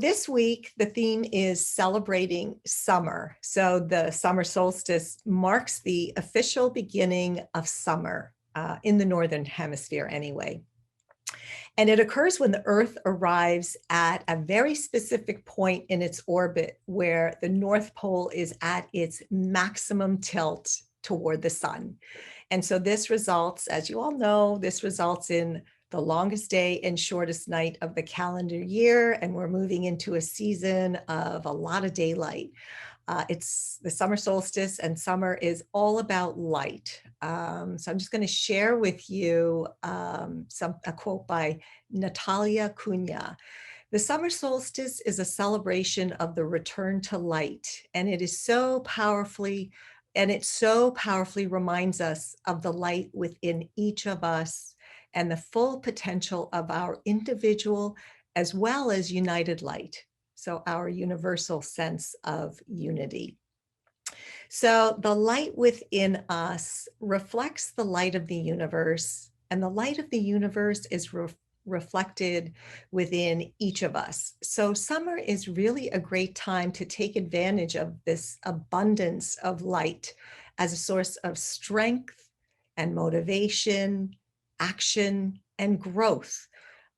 This week, the theme is celebrating summer. So the summer solstice marks the official beginning of summer in the Northern Hemisphere anyway. And it occurs when the Earth arrives at a very specific point in its orbit where the North Pole is at its maximum tilt toward the sun. And so this results, as you all know, this results in the longest day and shortest night of the calendar year, and we're moving into a season of a lot of daylight. It's the summer solstice, and summer is all about light. So I'm just going to share with you a quote by Natalia Cunha. The summer solstice is a celebration of the return to light, and it so powerfully reminds us of the light within each of us and the full potential of our individual as well as united light. So our universal sense of unity. So the light within us reflects the light of the universe, and the light of the universe is reflected within each of us. So summer is really a great time to take advantage of this abundance of light as a source of strength and motivation, action, and growth.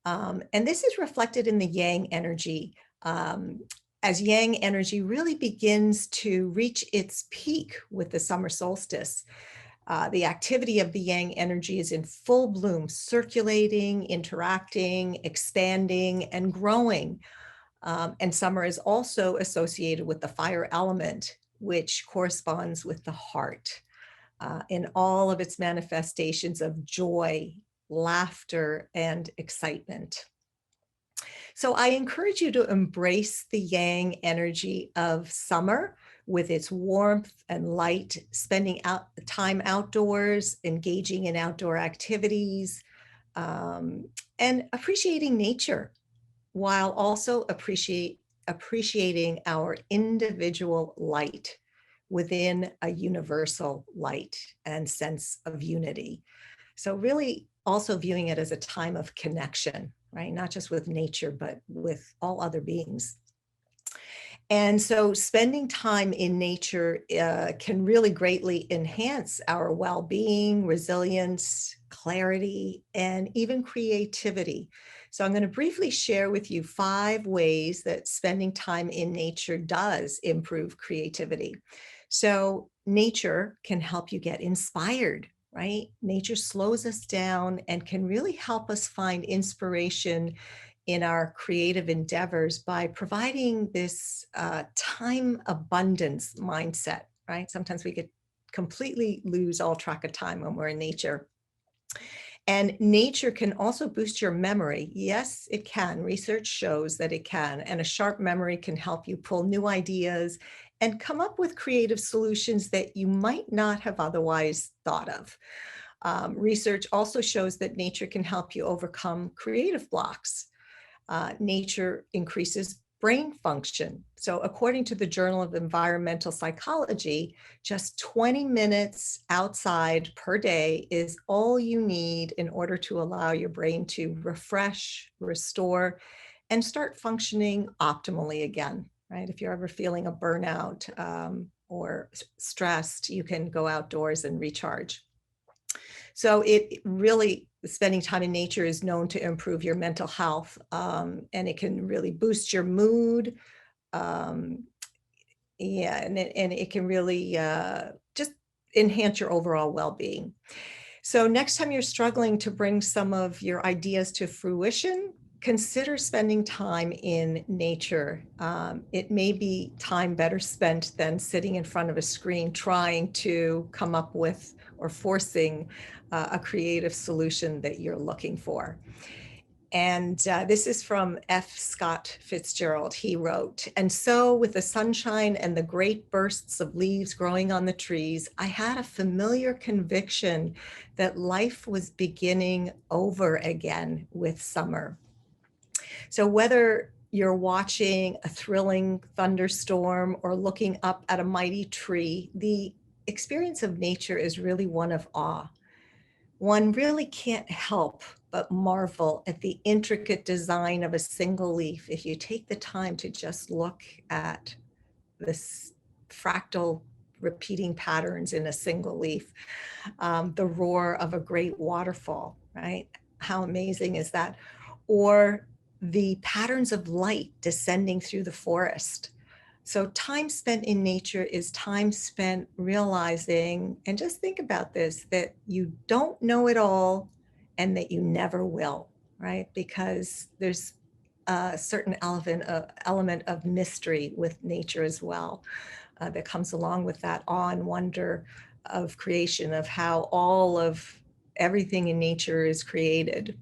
And this is reflected in the yang energy, as yang energy really begins to reach its peak with the summer solstice. The activity of the yang energy is in full bloom, circulating, interacting, expanding, and growing. And summer is also associated with the fire element, which corresponds with the heart in all of its manifestations of joy, laughter, and excitement. So I encourage you to embrace the yang energy of summer with its warmth and light, spending time outdoors, engaging in outdoor activities, and appreciating nature, while also appreciating our individual light within a universal light and sense of unity. So really also viewing it as a time of connection, right? Not just with nature, but with all other beings. And so spending time in nature can really greatly enhance our well-being, resilience, clarity, and even creativity. So I'm going to briefly share with you 5 ways that spending time in nature does improve creativity. So nature can help you get inspired, right? Nature slows us down and can really help us find inspiration in our creative endeavors by providing this time abundance mindset, right? Sometimes we completely lose all track of time when we're in nature. And nature can also boost your memory. Yes, it can. Research shows that it can. And a sharp memory can help you pull new ideas and come up with creative solutions that you might not have otherwise thought of. Research also shows that nature can help you overcome creative blocks. Nature increases brain function. So according to the Journal of Environmental Psychology, just 20 minutes outside per day is all you need in order to allow your brain to refresh, restore, and start functioning optimally again, right? If you're ever feeling a burnout or stressed, you can go outdoors and recharge. So it really, spending time in nature is known to improve your mental health, and it can really boost your mood. And it can really just enhance your overall well-being. So next time you're struggling to bring some of your ideas to fruition, consider spending time in nature. It may be time better spent than sitting in front of a screen trying to come up with or forcing a creative solution that you're looking for. And this is from F. Scott Fitzgerald. He wrote, "And so with the sunshine and the great bursts of leaves growing on the trees, I had a familiar conviction that life was beginning over again with summer." So whether you're watching a thrilling thunderstorm or looking up at a mighty tree, the experience of nature is really one of awe. One really can't help but marvel at the intricate design of a single leaf. If you take the time to just look at this fractal repeating patterns in a single leaf, the roar of a great waterfall, right? How amazing is that? Or the patterns of light descending through the forest. So time spent in nature is time spent realizing, and just think about this, that you don't know it all and that you never will, right? Because there's a certain element of mystery with nature as well, that comes along with that awe and wonder of creation, of how all of everything in nature is created.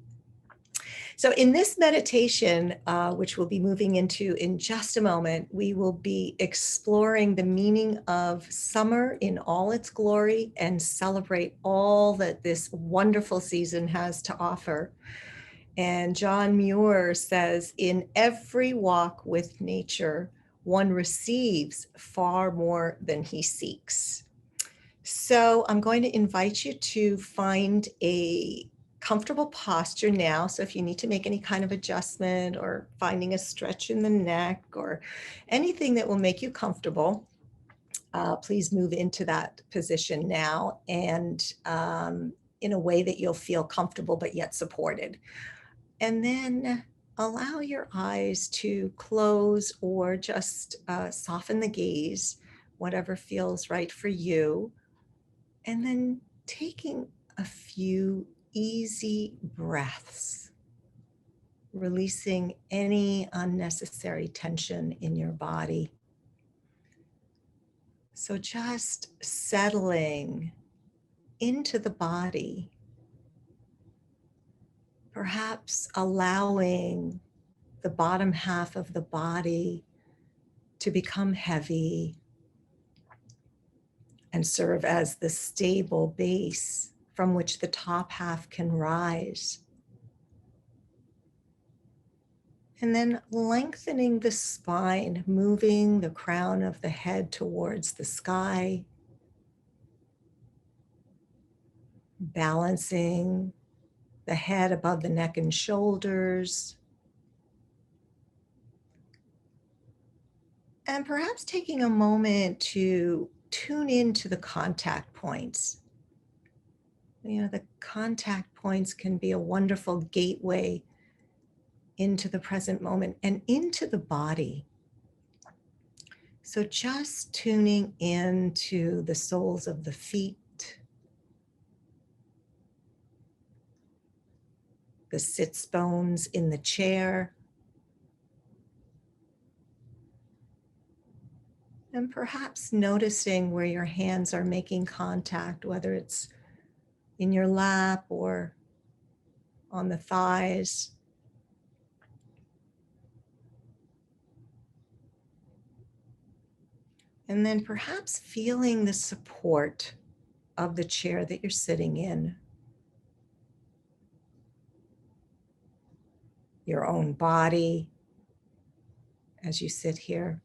So in this meditation, which we'll be moving into in just a moment, we will be exploring the meaning of summer in all its glory and celebrate all that this wonderful season has to offer. And John Muir says, in every walk with nature, one receives far more than he seeks. So I'm going to invite you to find a comfortable posture now. So if you need to make any kind of adjustment or finding a stretch in the neck or anything that will make you comfortable, please move into that position now, and in a way that you'll feel comfortable but yet supported. And then allow your eyes to close or just soften the gaze, whatever feels right for you. And then taking a few easy breaths, releasing any unnecessary tension in your body. So just settling into the body, perhaps allowing the bottom half of the body to become heavy and serve as the stable base from which the top half can rise. And then lengthening the spine, moving the crown of the head towards the sky, balancing the head above the neck and shoulders, and perhaps taking a moment to tune into the contact points. You know, the contact points can be a wonderful gateway into the present moment and into the body. So just tuning into the soles of the feet, the sits bones in the chair, and perhaps noticing where your hands are making contact, whether it's in your lap or on the thighs. And then perhaps feeling the support of the chair that you're sitting in, your own body as you sit here,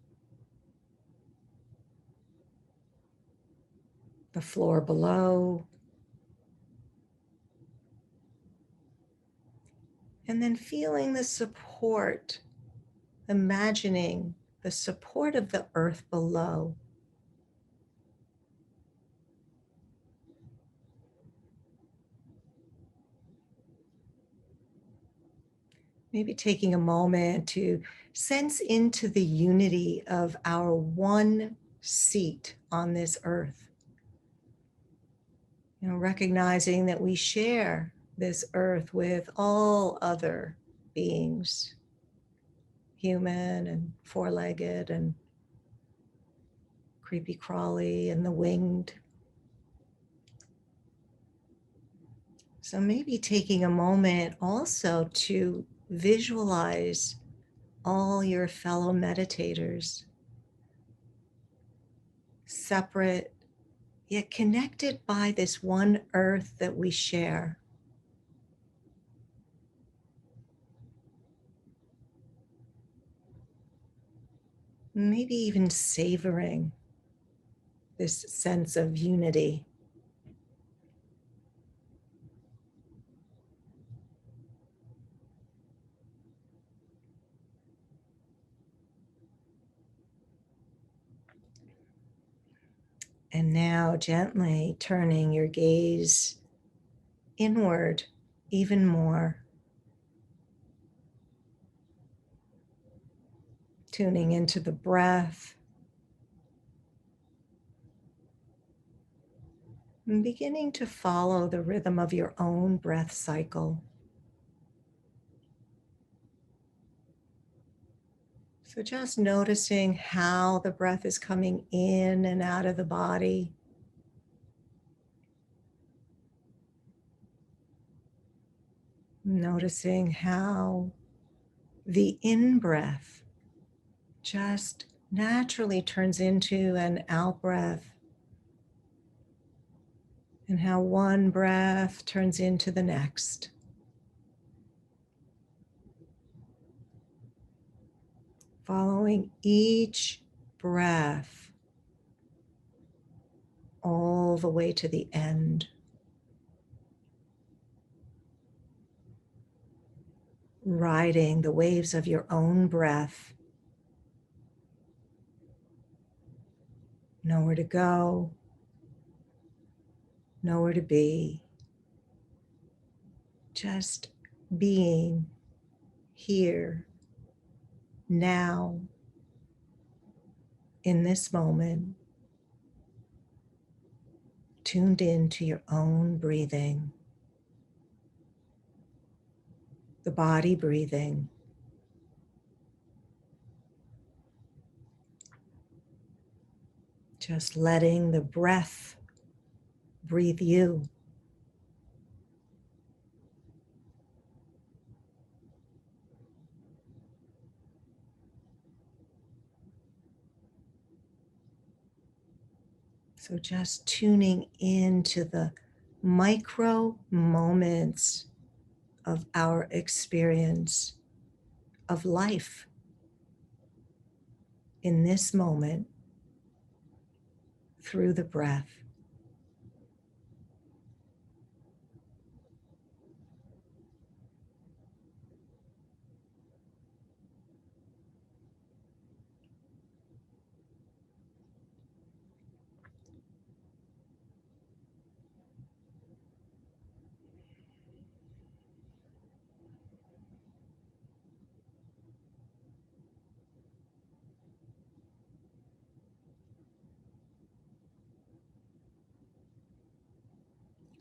the floor below, and then feeling the support, imagining the support of the earth below. Maybe taking a moment to sense into the unity of our one seat on this earth. You know, recognizing that we share this earth with all other beings, human and four-legged and creepy crawly and the winged. So maybe taking a moment also to visualize all your fellow meditators, separate yet connected by this one earth that we share. Maybe even savoring this sense of unity. And now gently turning your gaze inward even more, tuning into the breath and beginning to follow the rhythm of your own breath cycle. So just noticing how the breath is coming in and out of the body. Noticing how the in-breath just naturally turns into an out-breath, and how one breath turns into the next. Following each breath all the way to the end. Riding the waves of your own breath. Nowhere to go, nowhere to be. Just being here, now, in this moment, tuned in to your own breathing, the body breathing. Just letting the breath breathe you. So just tuning into the micro moments of our experience of life in this moment through the breath.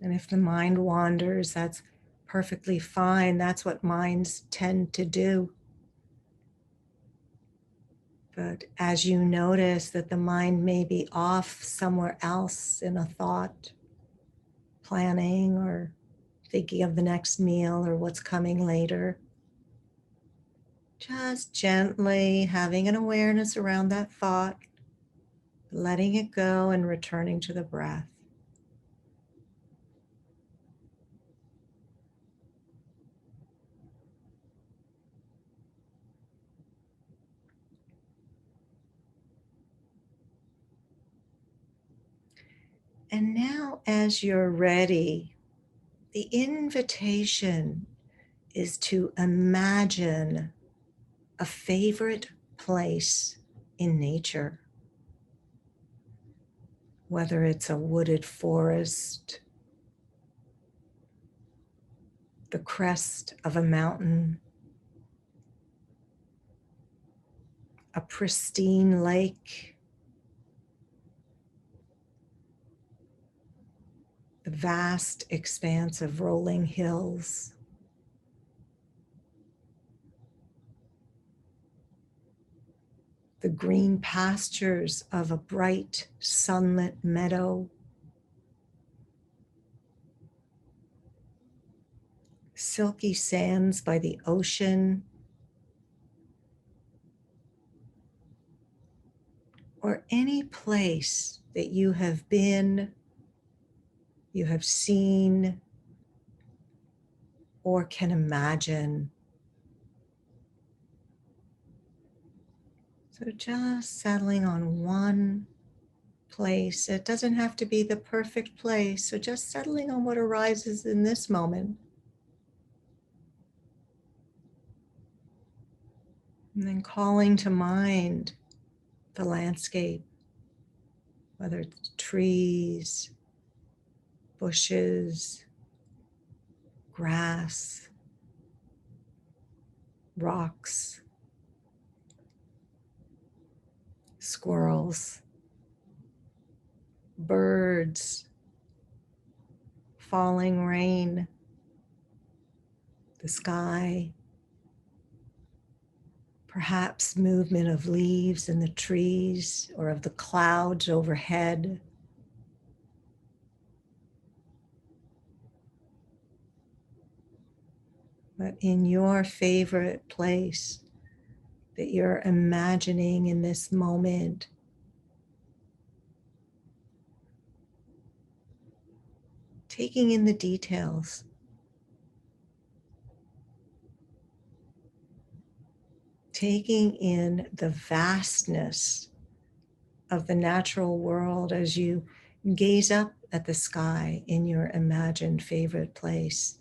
And if the mind wanders, that's perfectly fine. That's what minds tend to do. But as you notice that the mind may be off somewhere else in a thought, planning or thinking of the next meal or what's coming later, just gently having an awareness around that thought, letting it go and returning to the breath. And now, as you're ready, the invitation is to imagine a favorite place in nature, whether it's a wooded forest, the crest of a mountain, a pristine lake, the vast expanse of rolling hills, the green pastures of a bright, sunlit meadow, silky sands by the ocean, or any place that you have been, you have seen, or can imagine. So just settling on one place. It doesn't have to be the perfect place. So just settling on what arises in this moment. And then calling to mind the landscape, whether it's trees, bushes, grass, rocks, squirrels, birds, falling rain, the sky, perhaps movement of leaves in the trees or of the clouds overhead. But in your favorite place that you're imagining in this moment, taking in the details, taking in the vastness of the natural world as you gaze up at the sky in your imagined favorite place.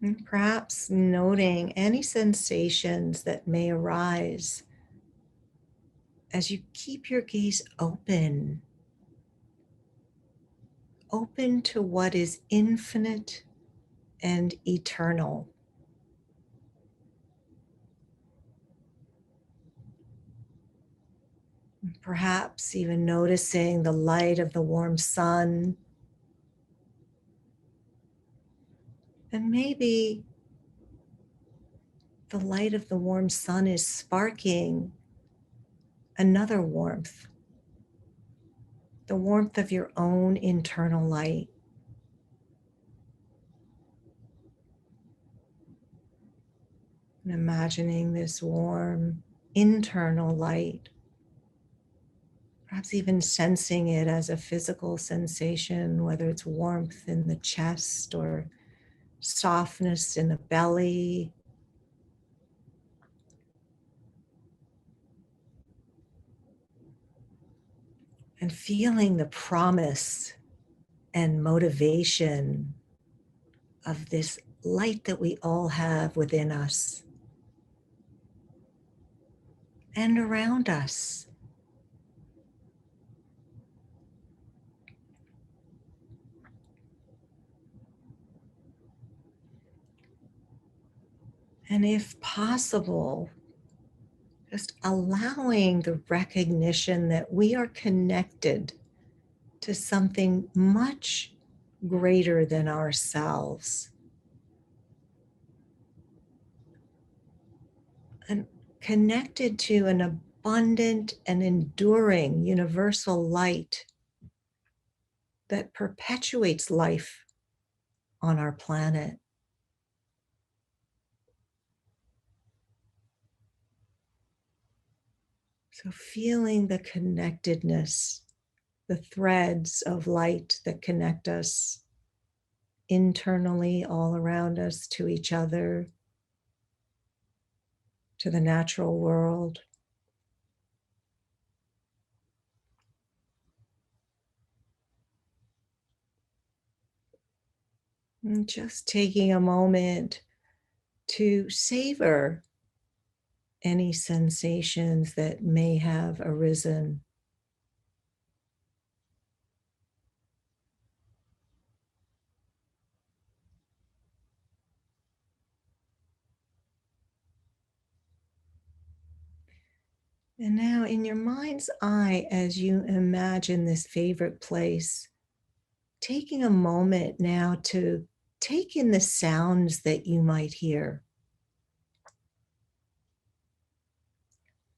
And perhaps noting any sensations that may arise as you keep your gaze open, open to what is infinite and eternal. Perhaps even noticing the light of the warm sun, and maybe the light of the warm sun is sparking another warmth, the warmth of your own internal light. And imagining this warm internal light, perhaps even sensing it as a physical sensation, whether it's warmth in the chest or softness in the belly. And feeling the promise and motivation of this light that we all have within us and around us. And if possible, just allowing the recognition that we are connected to something much greater than ourselves. And connected to an abundant and enduring universal light that perpetuates life on our planet. So feeling the connectedness, the threads of light that connect us internally all around us to each other, to the natural world. And just taking a moment to savor any sensations that may have arisen. And now, in your mind's eye, as you imagine this favorite place, taking a moment now to take in the sounds that you might hear.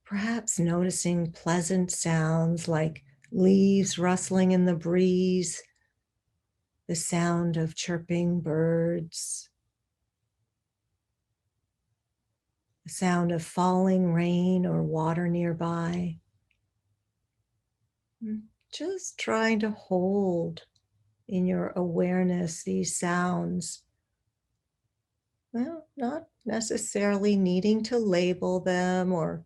Perhaps noticing pleasant sounds like leaves rustling in the breeze, the sound of chirping birds, the sound of falling rain or water nearby. Just trying to hold in your awareness these sounds. Well, not necessarily needing to label them or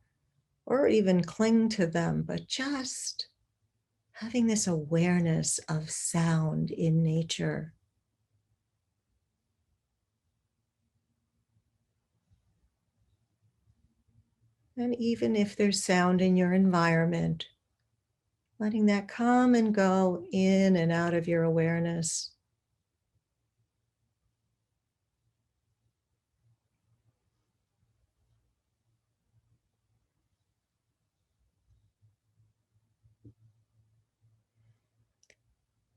even cling to them, but just having this awareness of sound in nature. And even if there's sound in your environment, letting that come and go in and out of your awareness.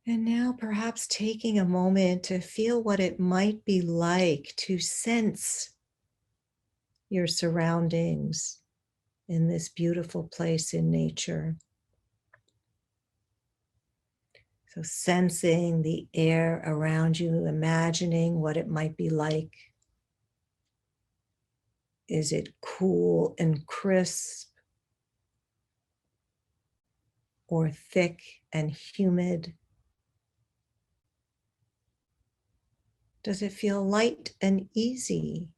And now perhaps taking a moment to feel what it might be like to sense your surroundings in this beautiful place in nature. So sensing the air around you, imagining what it might be like. Is it cool and crisp or thick and humid? Does it feel light and easy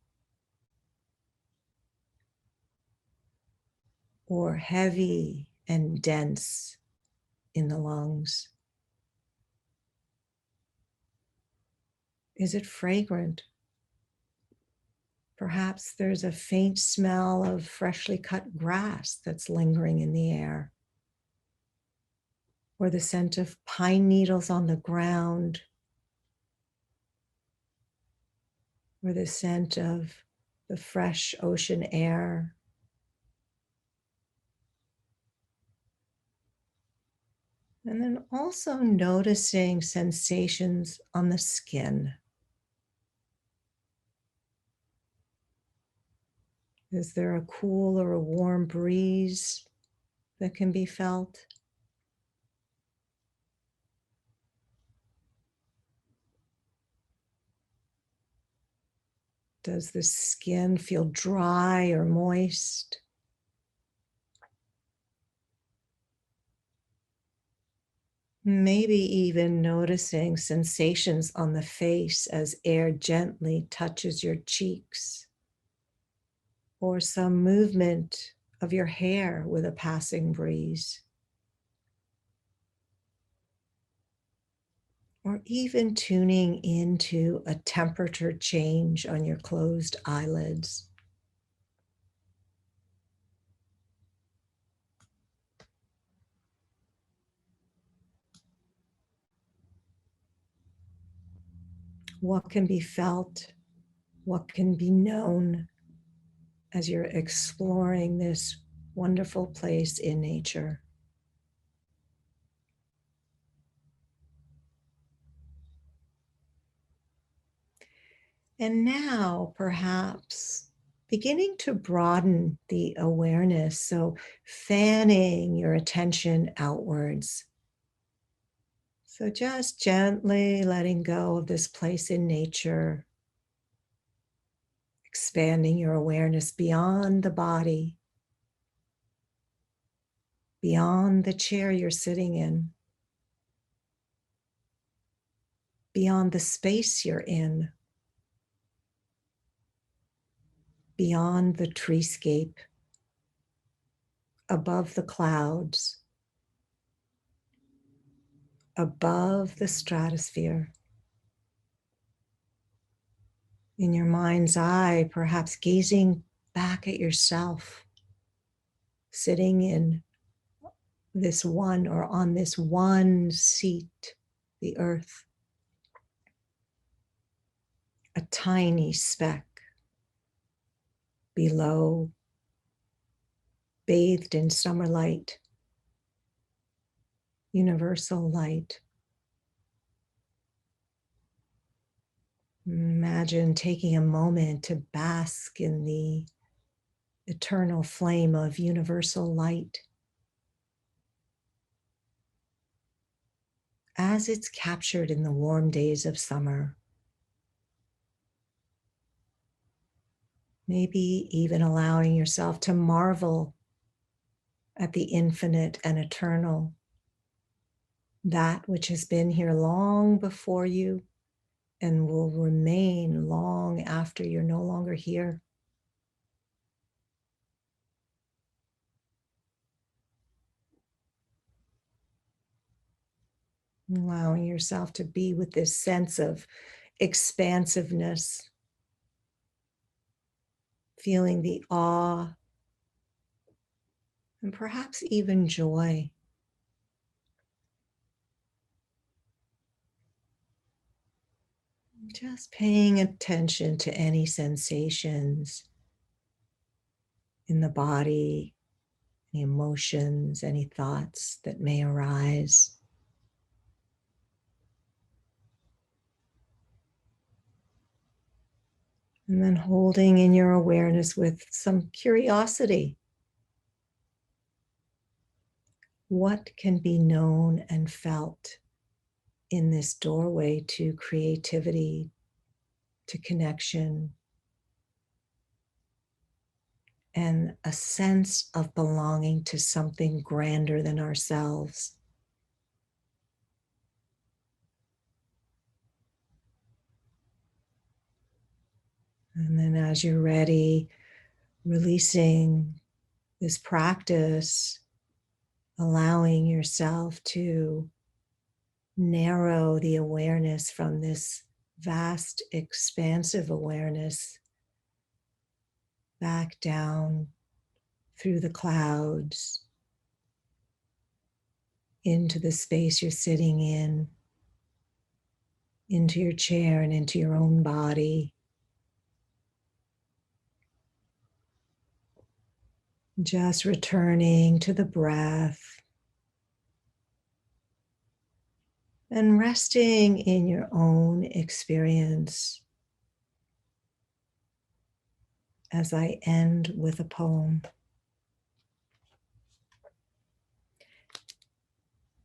or heavy and dense in the lungs? Is it fragrant? Perhaps there's a faint smell of freshly cut grass that's lingering in the air, or the scent of pine needles on the ground, or the scent of the fresh ocean air. And then also noticing sensations on the skin. Is there a cool or a warm breeze that can be felt? Does the skin feel dry or moist? Maybe even noticing sensations on the face as air gently touches your cheeks, or some movement of your hair with a passing breeze, or even tuning into a temperature change on your closed eyelids. What can be felt? What can be known as you're exploring this wonderful place in nature? And now, perhaps beginning to broaden the awareness. So, fanning your attention outwards. So, just gently letting go of this place in nature, expanding your awareness beyond the body, beyond the chair you're sitting in, beyond the space you're in, beyond the treescape, above the clouds, above the stratosphere. In your mind's eye, perhaps gazing back at yourself, sitting in this one or on this one seat, the earth, a tiny speck below, bathed in summer light, universal light. Imagine taking a moment to bask in the eternal flame of universal light as it's captured in the warm days of summer. Maybe even allowing yourself to marvel at the infinite and eternal, that which has been here long before you and will remain long after you're no longer here. Allowing yourself to be with this sense of expansiveness, feeling the awe and perhaps even joy. Just paying attention to any sensations in the body, any emotions, any thoughts that may arise. And then holding in your awareness with some curiosity. What can be known and felt in this doorway to creativity, to connection, and a sense of belonging to something grander than ourselves? And then as you're ready, releasing this practice, allowing yourself to narrow the awareness from this vast, expansive awareness back down through the clouds into the space you're sitting in, into your chair and into your own body. Just returning to the breath and resting in your own experience as I end with a poem.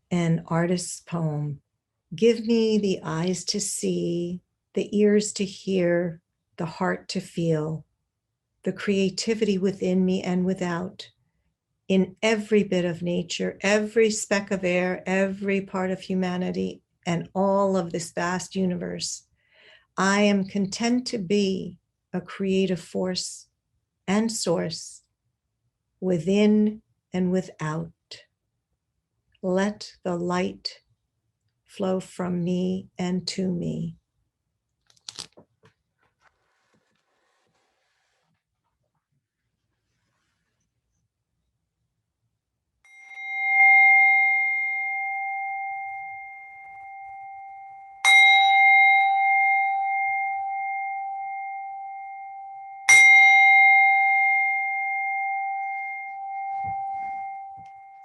An artist's poem. Give me the eyes to see, the ears to hear, the heart to feel, the creativity within me and without, in every bit of nature, every speck of air, every part of humanity, and all of this vast universe. I am content to be a creative force and source within and without. Let the light flow from me and to me.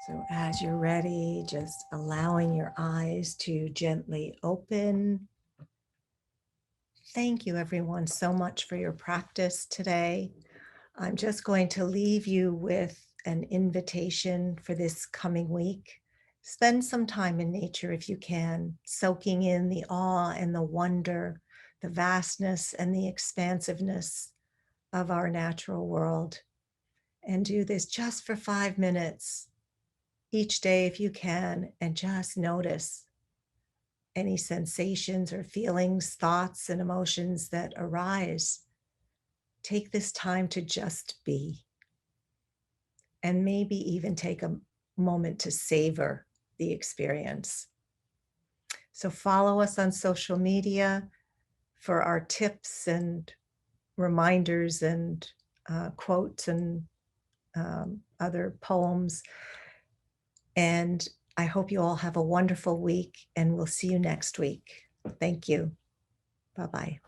So as you're ready, just allowing your eyes to gently open. Thank you, everyone, so much for your practice today. I'm just going to leave you with an invitation for this coming week. Spend some time in nature if you can, soaking in the awe and the wonder, the vastness and the expansiveness of our natural world. And do this just for 5 minutes each day if you can, and just notice any sensations or feelings, thoughts, and emotions that arise. Take this time to just be, and maybe even take a moment to savor the experience. So follow us on social media for our tips and reminders and quotes and other poems. And I hope you all have a wonderful week, and we'll see you next week. Thank you. Bye-bye.